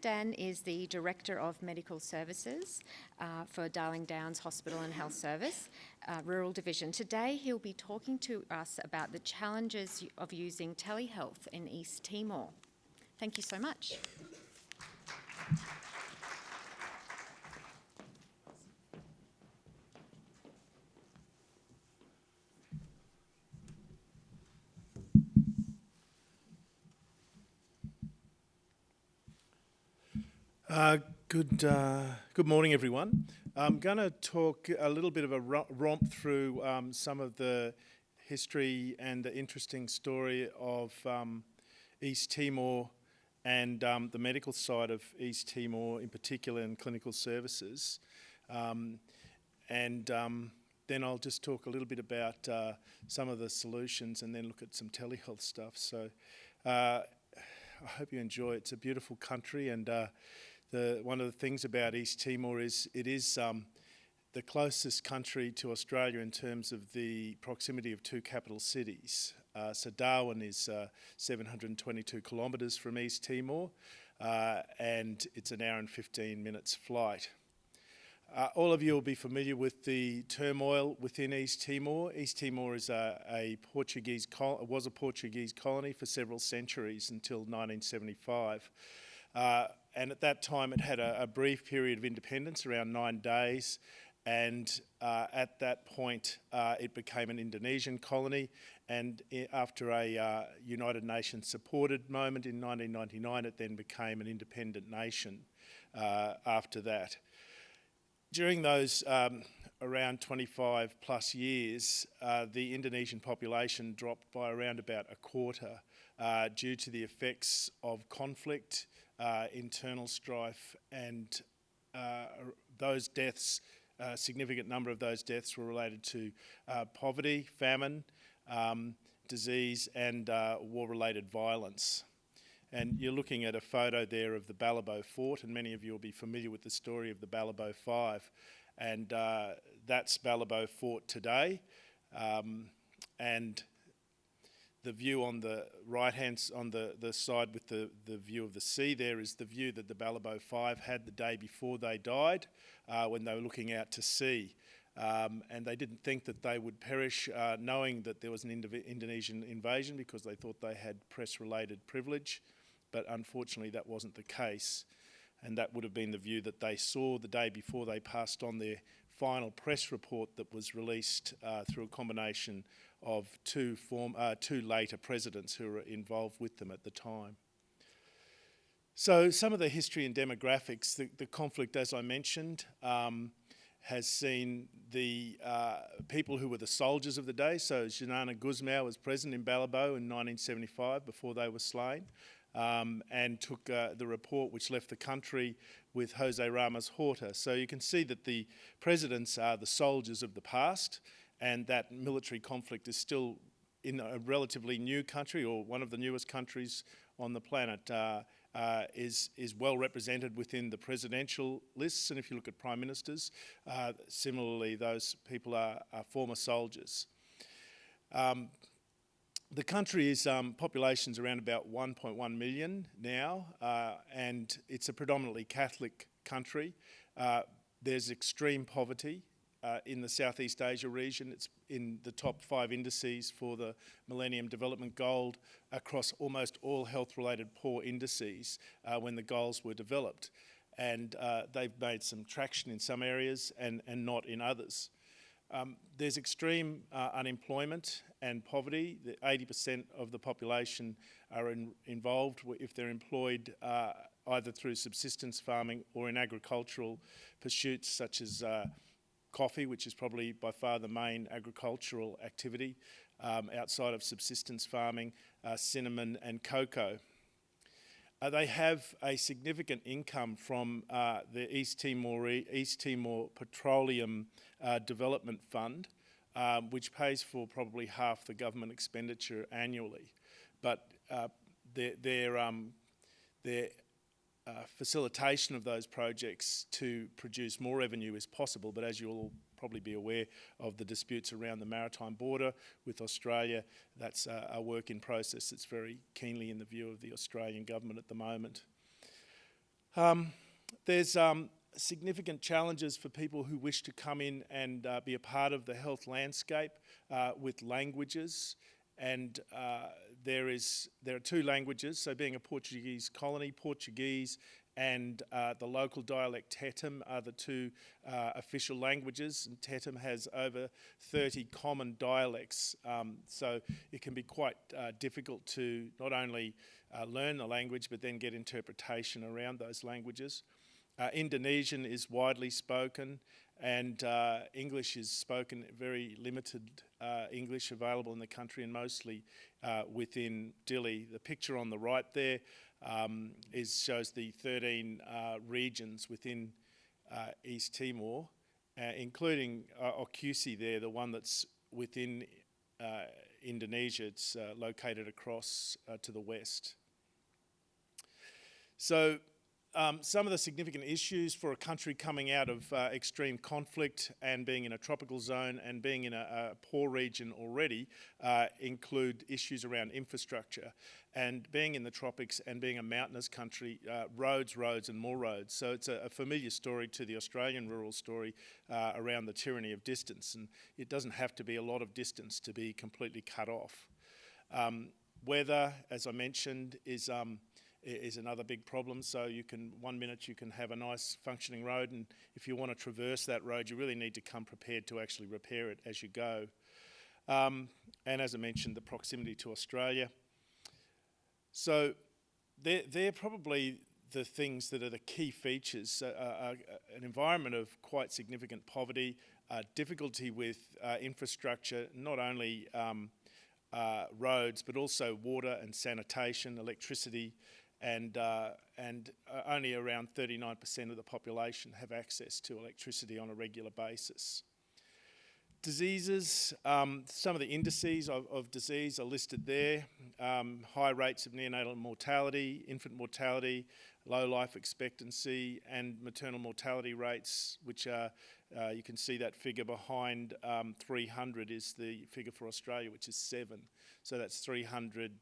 Dan is the Director of Medical Services for Darling Downs Hospital and Health Service, Rural Division. Today he'll be talking to us about the challenges of using telehealth in East Timor. Thank you so much. Good morning, everyone. I'm going to talk a little bit of a romp through some of the history and the interesting story of East Timor and the medical side of East Timor in particular and clinical services. Then I'll just talk a little bit about some of the solutions and then look at some telehealth stuff. So I hope you enjoy it. It's a beautiful country, and one of the things about East Timor is it is the closest country to Australia in terms of the proximity of two capital cities. So Darwin is 722 kilometres from East Timor, and it's an hour and 15 minutes flight. All of you will be familiar with the turmoil within East Timor. East Timor is was a Portuguese colony for several centuries until 1975. And at that time it had a brief period of independence, around 9 days, and at that point it became an Indonesian colony, and after a United Nations supported moment in 1999 it then became an independent nation after that. During those around 25 plus years, the Indonesian population dropped by around about a quarter due to the effects of conflict, internal strife, and those deaths, a significant number of those deaths were related to poverty, famine, disease, and war-related violence. And you're looking at a photo there of the Balabo Fort, and many of you will be familiar with the story of the Balabo Five. And that's Balabo Fort today. And the view on the right-hand, on the side with the view of the sea there is the view that the Balabo Five had the day before they died, when they were looking out to sea. And they didn't think that they would perish knowing that there was an Indonesian invasion, because they thought they had press-related privilege. But unfortunately that wasn't the case, and that would have been the view that they saw the day before they passed on their final press report that was released through a combination of two later presidents who were involved with them at the time. So some of the history and demographics, the conflict, as I mentioned, has seen the people who were the soldiers of the day. So Xanana Gusmao was present in Balabo in 1975 before they were slain. And took the report which left the country with Jose Ramos Horta. So you can see that the presidents are the soldiers of the past, and that military conflict is still in a relatively new country, or one of the newest countries on the planet, is well represented within the presidential lists. And if you look at prime ministers, similarly those people are former soldiers. The country's population's around about 1.1 million now, and it's a predominantly Catholic country. There's extreme poverty in the Southeast Asia region. It's in the top 5 indices for the Millennium Development Goal across almost all health-related poor indices when the goals were developed. And they've made some traction in some areas and not in others. There's extreme unemployment and poverty. 80% of the population are involved if they're employed either through subsistence farming or in agricultural pursuits such as coffee, which is probably by far the main agricultural activity outside of subsistence farming, cinnamon and cocoa. They have a significant income from the East Timor Petroleum Development Fund, which pays for probably half the government expenditure annually. But their facilitation of those projects to produce more revenue is possible, but as you'll probably be aware of the disputes around the maritime border with Australia, that's a work in process that's very keenly in the view of the Australian government at the moment. There's significant challenges for people who wish to come in and be a part of the health landscape with languages. And there are two languages, so being a Portuguese colony, Portuguese and the local dialect Tetum are the two official languages, and Tetum has over 30 common dialects, so it can be quite difficult to not only learn the language but then get interpretation around those languages. Indonesian is widely spoken, and English is spoken, very limited English available in the country, and mostly within Dili. The picture on the right there shows the 13 regions within East Timor, including Okusi there, the one that's within Indonesia. It's located across to the west. So some of the significant issues for a country coming out of extreme conflict and being in a tropical zone and being in a poor region already include issues around infrastructure. And being in the tropics and being a mountainous country, roads, and more roads. So it's a familiar story to the Australian rural story around the tyranny of distance. And it doesn't have to be a lot of distance to be completely cut off. Weather, as I mentioned, is another big problem. So 1 minute you can have a nice functioning road, and if you want to traverse that road, you really need to come prepared to actually repair it as you go. And as I mentioned, the proximity to Australia. So they're probably the things that are the key features. An environment of quite significant poverty, difficulty with infrastructure, not only roads, but also water and sanitation, electricity, and only around 39% of the population have access to electricity on a regular basis. Diseases, some of the indices of disease are listed there. High rates of neonatal mortality, infant mortality, low life expectancy, and maternal mortality rates, which are, you can see that figure behind 300 is the figure for Australia, which is 7. So that's 300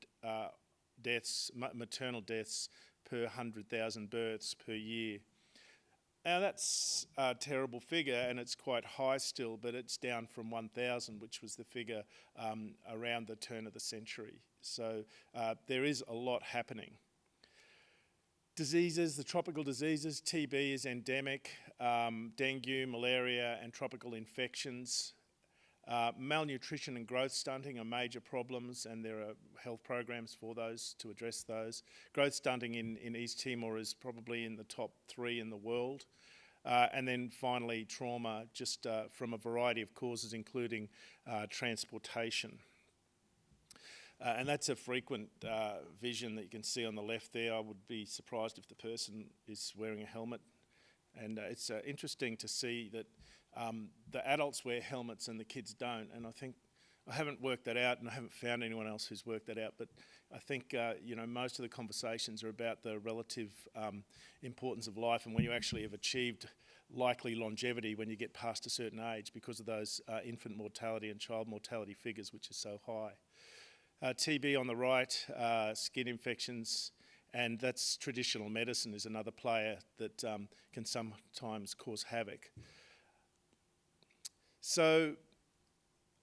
deaths, maternal deaths per 100,000 births per year. Now that's a terrible figure, and it's quite high still, but it's down from 1,000, which was the figure around the turn of the century. So there is a lot happening. Diseases, the tropical diseases, TB is endemic, dengue, malaria, and tropical infections. Malnutrition and growth stunting are major problems, and there are health programs for those to address those. Growth stunting in East Timor is probably in the top 3 in the world. And then finally, trauma, just from a variety of causes, including transportation. And that's a frequent vision that you can see on the left there. I would be surprised if the person is wearing a helmet. And it's interesting to see that the adults wear helmets and the kids don't. And I haven't worked that out, and I haven't found anyone else who's worked that out, but I think most of the conversations are about the relative importance of life and when you actually have achieved likely longevity when you get past a certain age because of those infant mortality and child mortality figures, which are so high. TB on the right, skin infections, and that's traditional medicine is another player that can sometimes cause havoc. So,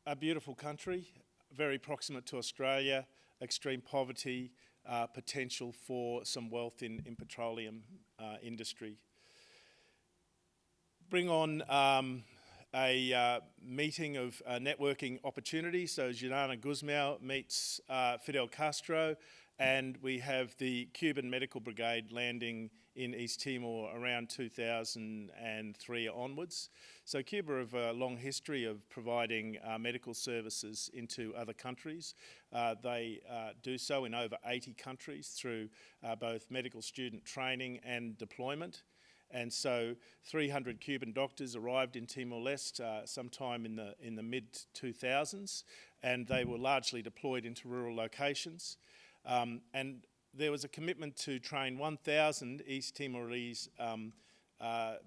a beautiful country, very proximate to Australia, extreme poverty, potential for some wealth in petroleum industry. Bring on a meeting of networking opportunities. So Juliana Guzmão meets Fidel Castro, and we have the Cuban Medical Brigade landing in East Timor around 2003 onwards. So Cuba have a long history of providing medical services into other countries. They do so in over 80 countries through both medical student training and deployment. And so 300 Cuban doctors arrived in Timor-Leste sometime in the mid-2000s, and they were largely deployed into rural locations. And there was a commitment to train 1,000 East Timorese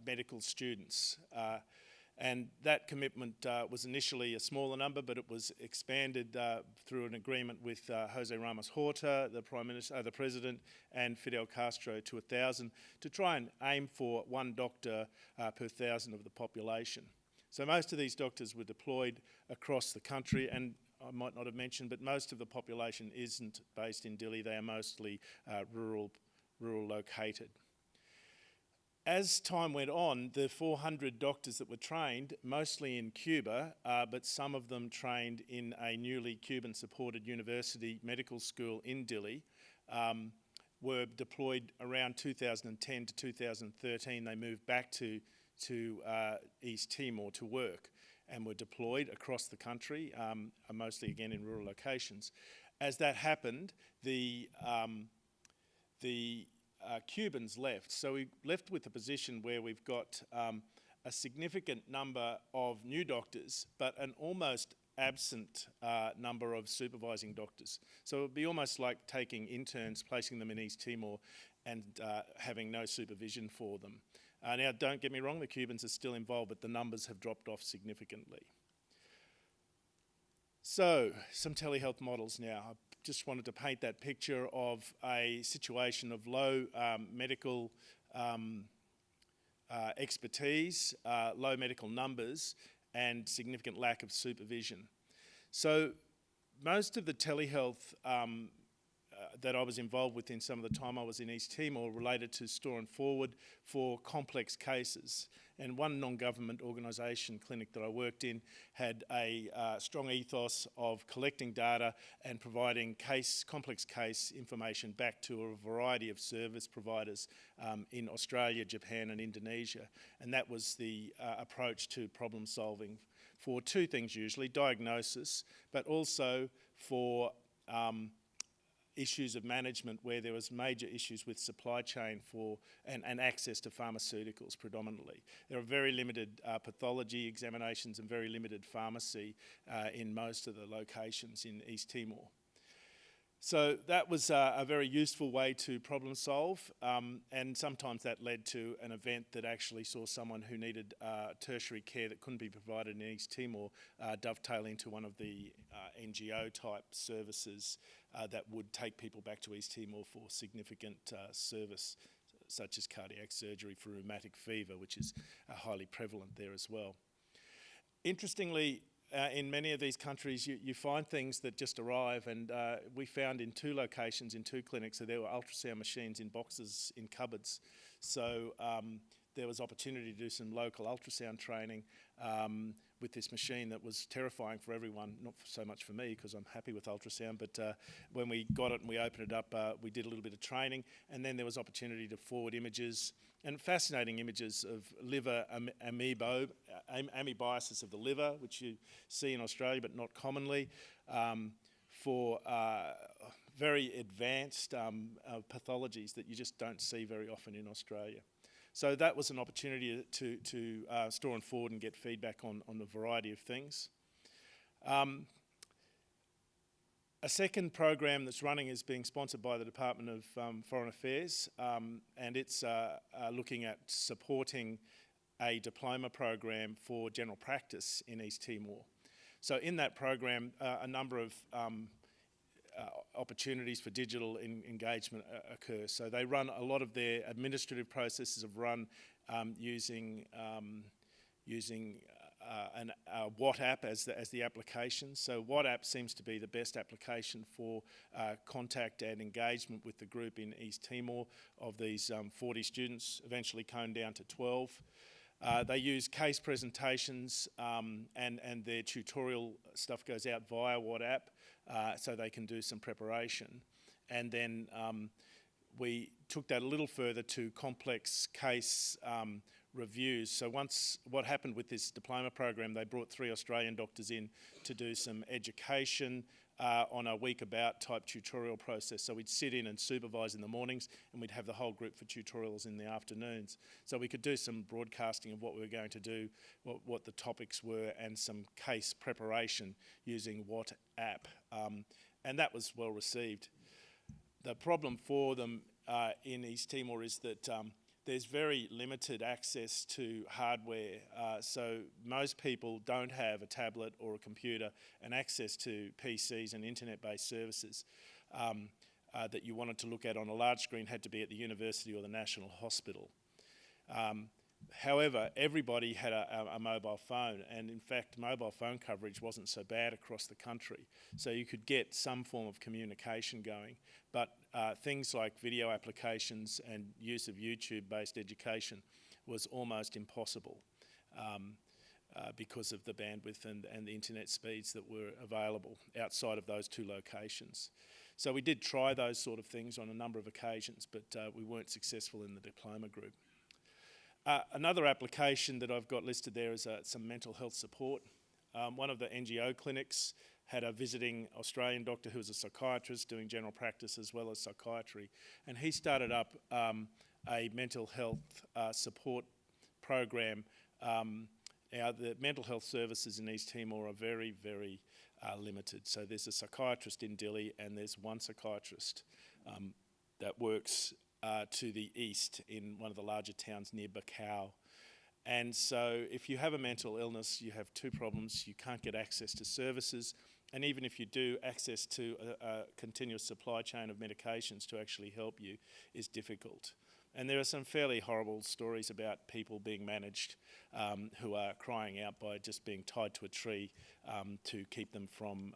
medical students. And that commitment was initially a smaller number, but it was expanded through an agreement with Jose Ramos Horta, the Prime Minister, the President, and Fidel Castro to 1,000 to try and aim for one doctor per 1,000 of the population. So most of these doctors were deployed across the country, and I might not have mentioned, but most of the population isn't based in Dili. They are mostly rural located. As time went on, the 400 doctors that were trained, mostly in Cuba, but some of them trained in a newly Cuban-supported university medical school in Dili, were deployed around 2010 to 2013. They moved back to East Timor to work and were deployed across the country, mostly again in rural locations. As that happened, the Cubans left. So we left with a position where we've got a significant number of new doctors, but an almost absent number of supervising doctors. So it would be almost like taking interns, placing them in East Timor and having no supervision for them. Now, don't get me wrong, the Cubans are still involved, but the numbers have dropped off significantly. So, some telehealth models now. I just wanted to paint that picture of a situation of low medical expertise, low medical numbers, and significant lack of supervision. So, most of the telehealth that I was involved with in some of the time I was in East Timor related to store and forward for complex cases. And one non-government organisation clinic that I worked in had a strong ethos of collecting data and providing complex case information back to a variety of service providers in Australia, Japan and Indonesia. And that was the approach to problem solving for two things usually, diagnosis, but also for issues of management where there was major issues with supply chain and access to pharmaceuticals predominantly. There are very limited pathology examinations and very limited pharmacy in most of the locations in East Timor. So that was a very useful way to problem solve, and sometimes that led to an event that actually saw someone who needed tertiary care that couldn't be provided in East Timor dovetail into one of the NGO type services that would take people back to East Timor for significant service, such as cardiac surgery for rheumatic fever, which is highly prevalent there as well. Interestingly, in many of these countries, you find things that just arrive, and we found in two locations, in two clinics, that there were ultrasound machines in boxes, in cupboards. So there was opportunity to do some local ultrasound training with this machine that was terrifying for everyone, not so much for me because I'm happy with ultrasound, but when we got it and we opened it up, we did a little bit of training, and then there was opportunity to forward images, and fascinating images of liver amoebiasis of the liver, which you see in Australia but not commonly, for very advanced pathologies that you just don't see very often in Australia. So that was an opportunity to store and forward and get feedback on a variety of things. A second program that's running is being sponsored by the Department of Foreign Affairs, and it's looking at supporting a diploma program for general practice in East Timor. So in that program, a number of opportunities for digital engagement occur. So they run a lot of their administrative processes of run using WhatsApp as the application. So WhatsApp seems to be the best application for contact and engagement with the group in East Timor. Of these 40 students, eventually coned down to 12. They use case presentations and their tutorial stuff goes out via WhatsApp so they can do some preparation. And then we took that a little further to complex case reviews. So what happened with this diploma program, they brought 3 Australian doctors in to do some education on a week about type tutorial process. So we'd sit in and supervise in the mornings, and we'd have the whole group for tutorials in the afternoons. So we could do some broadcasting of what we were going to do, what the topics were, and some case preparation using WhatsApp. And that was well received. The problem for them in East Timor is that there's very limited access to hardware. So most people don't have a tablet or a computer and access to PCs and internet-based services that you wanted to look at on a large screen had to be at the university or the National Hospital. However, everybody had a mobile phone, and in fact mobile phone coverage wasn't so bad across the country, so you could get some form of communication going, but things like video applications and use of YouTube-based education was almost impossible because of the bandwidth and the internet speeds that were available outside of those two locations. So we did try those sort of things on a number of occasions, but we weren't successful in the diploma group. Another application that I've got listed there is some mental health support. One of the NGO clinics had a visiting Australian doctor who was a psychiatrist doing general practice as well as psychiatry, and he started up a mental health support program. Now, the mental health services in East Timor are very, very limited. So there's a psychiatrist in Dili and there's one psychiatrist that works to the east in one of the larger towns near Bacau. And so if you have a mental illness, you have two problems. You can't get access to services, and even if you do, access to a continuous supply chain of medications to actually help you is difficult. And there are some fairly horrible stories about people being managed who are crying out by just being tied to a tree to keep them from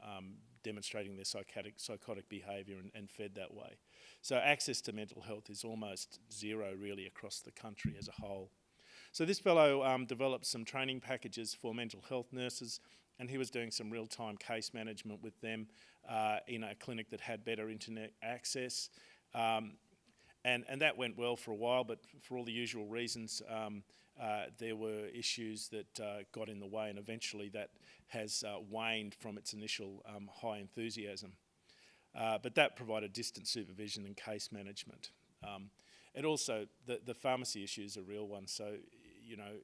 demonstrating their psychotic behaviour and fed that way. So access to mental health is almost zero really across the country as a whole. So this fellow developed some training packages for mental health nurses, and he was doing some real-time case management with them in a clinic that had better internet access. And that went well for a while, but for all the usual reasons, there were issues that got in the way, and eventually that has waned from its initial high enthusiasm. But that provided distant supervision and case management. And also, the pharmacy issue is a real one. So, you know,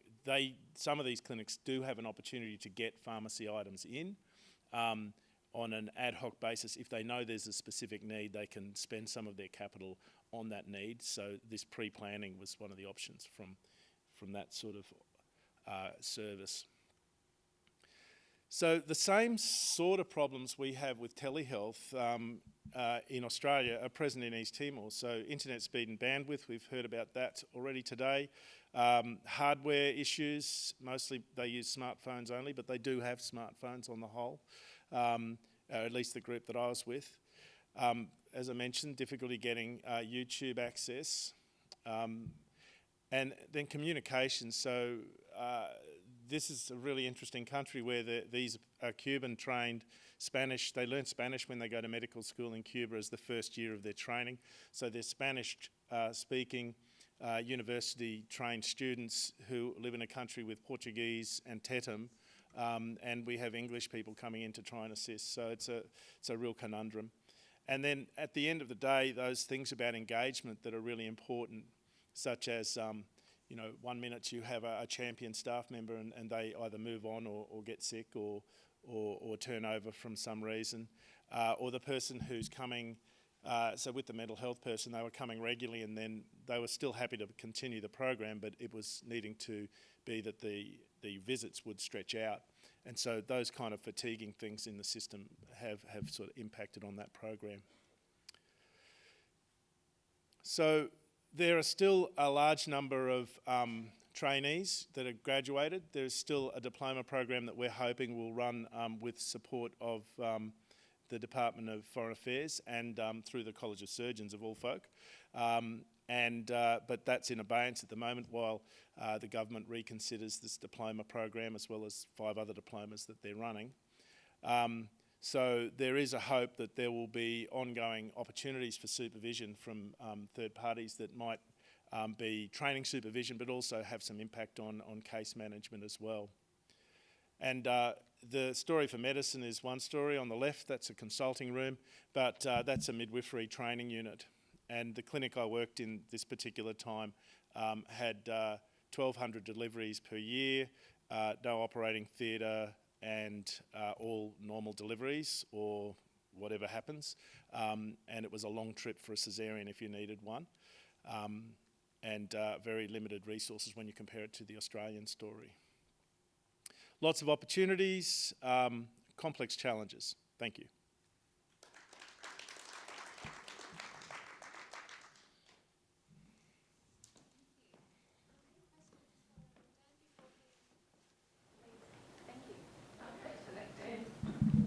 some of these clinics do have an opportunity to get pharmacy items in on an ad hoc basis. If they know there's a specific need, they can spend some of their capital on that need. So this pre-planning was one of the options from that sort of service. So the same sort of problems we have with telehealth in Australia are present in East Timor. So internet speed and bandwidth, we've heard about that already today. Hardware issues, mostly they use smartphones only, but they do have smartphones on the whole, at least the group that I was with. As I mentioned, difficulty getting YouTube access. And then communication. So this is a really interesting country where these are Cuban-trained Spanish. They learn Spanish when they go to medical school in Cuba as the first year of their training. So they're Spanish-speaking, university-trained students who live in a country with Portuguese and Tetum, and we have English people coming in to try and assist. So it's a real conundrum. And then at the end of the day, those things about engagement that are really important, such as, you know, 1 minute you have a champion staff member and they either move on or get sick or turn over from some reason, or the person who's coming, so with the mental health person, they were coming regularly and then they were still happy to continue the program, but it was needing to be that the visits would stretch out. And so those kind of fatiguing things in the system have sort of impacted on that program. So there are still a large number of trainees that are graduated. There's still a diploma program that we're hoping will run with support of the Department of Foreign Affairs and through the College of Surgeons of all folk. But that's in abeyance at the moment while the government reconsiders this diploma program as well as 5 other diplomas that they're running. So there is a hope that there will be ongoing opportunities for supervision from third parties that might be training supervision but also have some impact on case management as well. And the story for medicine is one story on the left. That's a consulting room, but that's a midwifery training unit. And the clinic I worked in this particular time had 1,200 deliveries per year, no operating theatre, and all normal deliveries or whatever happens. And it was a long trip for a caesarean if you needed one. and very limited resources when you compare it to the Australian story. Lots of opportunities, complex challenges. Thank you. Thank you. Thanks for that, Dan.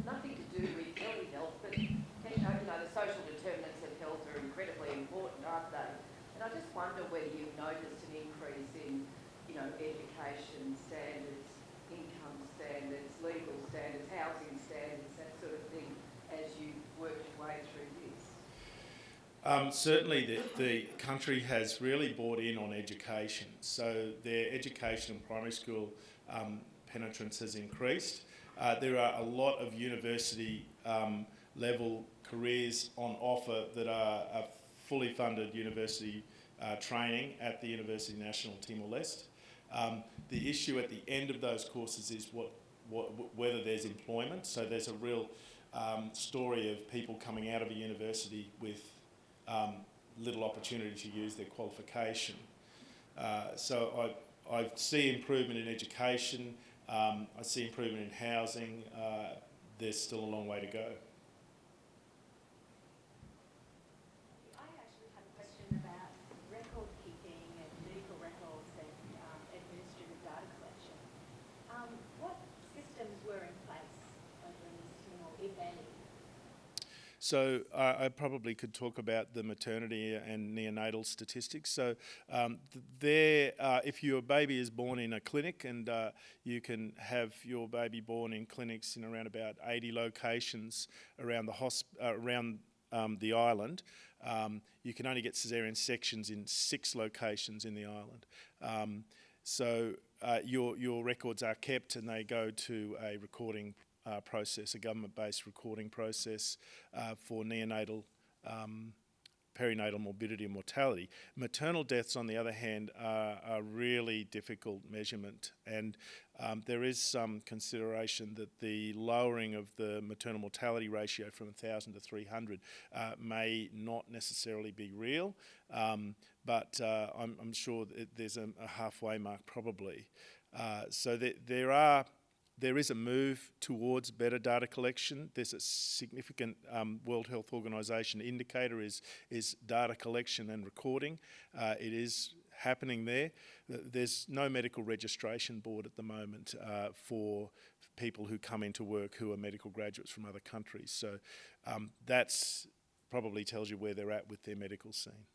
Nothing to do with telehealth, but the social determinants of health are incredibly important, aren't they? And I just wonder whether you've noticed an increase in, education standards, income standards, legal standards, housing standards, that sort of thing, as you work your way through this. Certainly the country has really bought in on education. So their education and primary school penetrance has increased. There are a lot of university level careers on offer that are fully funded university training at the University National Timor-Leste. The issue at the end of those courses is whether there's employment. So there's a real story of people coming out of a university with little opportunity to use their qualification. So I see improvement in education, I see improvement in housing. There's still a long way to go. I actually have a question about record keeping and medical records and administrative data collection. What systems were in place over in East Timor, if any? So I probably could talk about the maternity and neonatal statistics. So if your baby is born in a clinic, and you can have your baby born in clinics in around about 80 locations around the island, you can only get caesarean sections in 6 locations in the island. So your records are kept, and they go to a recording process, a government-based recording process for neonatal, perinatal morbidity and mortality. Maternal deaths, on the other hand, are a really difficult measurement, and there is some consideration that the lowering of the maternal mortality ratio from 1,000 to 300 may not necessarily be real, but I'm sure that there's a halfway mark probably. So there is a move towards better data collection. There's a significant World Health Organization indicator is data collection and recording. It is happening there. There's no medical registration board at the moment for people who come into work who are medical graduates from other countries. So that's probably tells you where they're at with their medical scene.